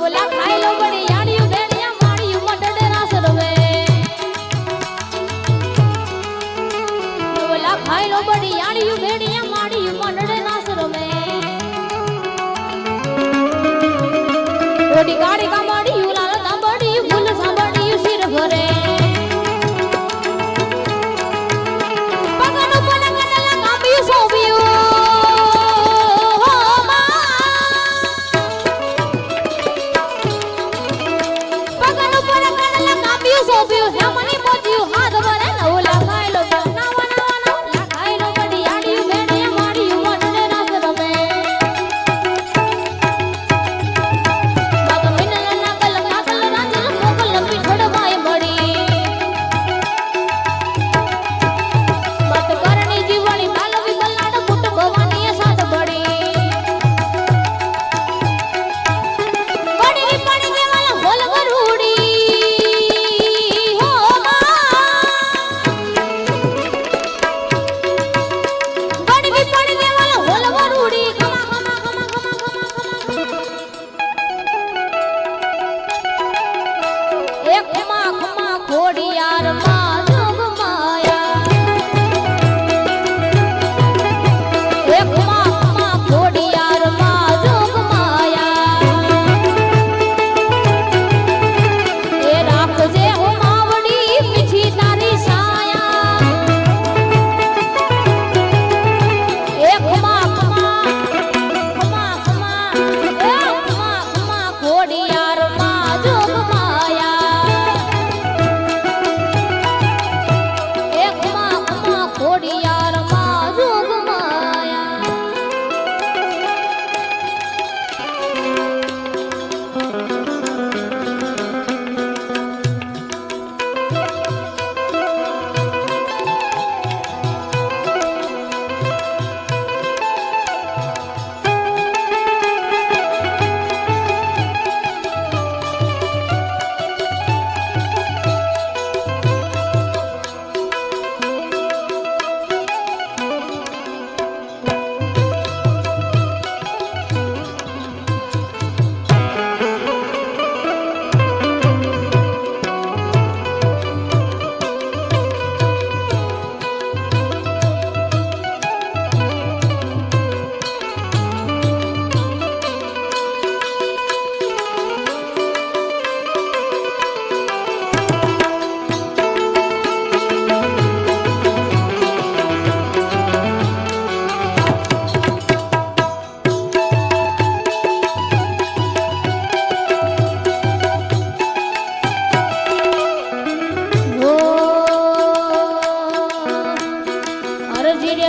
નવલા ખાઈ લો બડી યાડિયું બેણિયા માડિયું મડડે રાસ રવે નવલા ખાઈ લો બડી યાડિયું બેણિયા માડિયું મડડે રાસ રવે ઓડી ગાડી કામડિયું લાલ તાંબડિયું ફૂલ સાંભળિયું શિર ભરે પગનું પનગનલા કામ્યું સોવ્યું સોપ્યું હેમની પોચ્યું હાથ ભરે નવલા ખાઈ લો નાવા નાવા નવલા ખાઈ લો બડી યાડિયું બેણિયા માડિયું મડડે રાસ રમે બાપ મિનલ ના કલ કાકલ રાંજલ મોકલ પીઠડ ભાઈ મળી બાત કરણી જીવણી બાલવી બલાડ કુટ ભવાની સાથ બડી બડી પાણી દેવાલા હોલ વરુડી ખોડિયાર માં જોગ માયા એક માં ખોડિયાર માં જોગ માયા એ રાખજે હું માવડી પીછી તારી સાયા એક માં ખોડિયાર માં જોગ ખોડિયાર માં જોગ માયા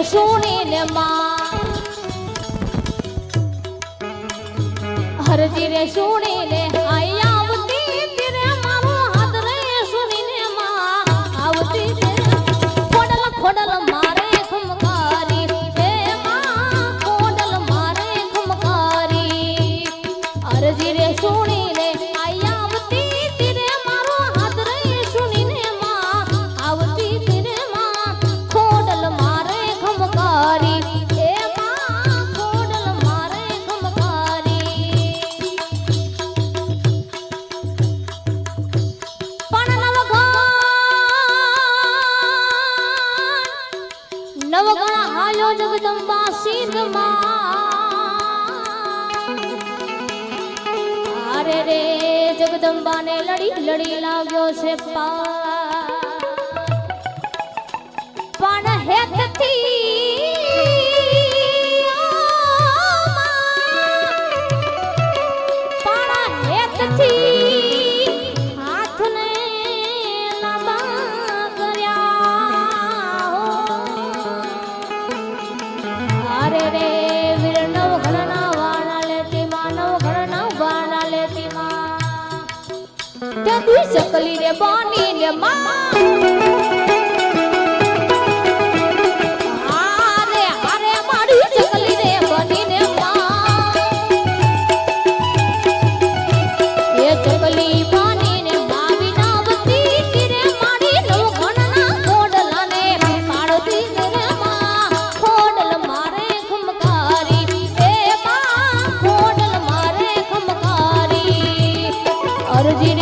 સુની લે માં હરજી રે સુની લે આઈ આવતી તેરે મારો હાથ રે સુની ને માં આવતી ખોડલ ખોડલ મારે ખમકારી હે માં ખોડલ મારે ખમકારી હરજી રે સુની લે આઈ આવતી તેરે મારો હાથ રે સુની ને માં આવતી તેરે માં ખોડલ મારે ખમકારી હે માં ખોડલ મારે ખમકારી પણ નવગણ હાલ્યો જગદંબા સિંધમાં અરે રે જગદંબાને લડી લડી લાગ્યો છે પણ હેતથી હાથને લાંબા કર્યા અરે રે વીર નવઘણના વાણા લેતી માં નવઘણના વાણા લેતી માં તે દી સકલી રે બાની લે માં ખોડલ મારે ખમકારી હરજી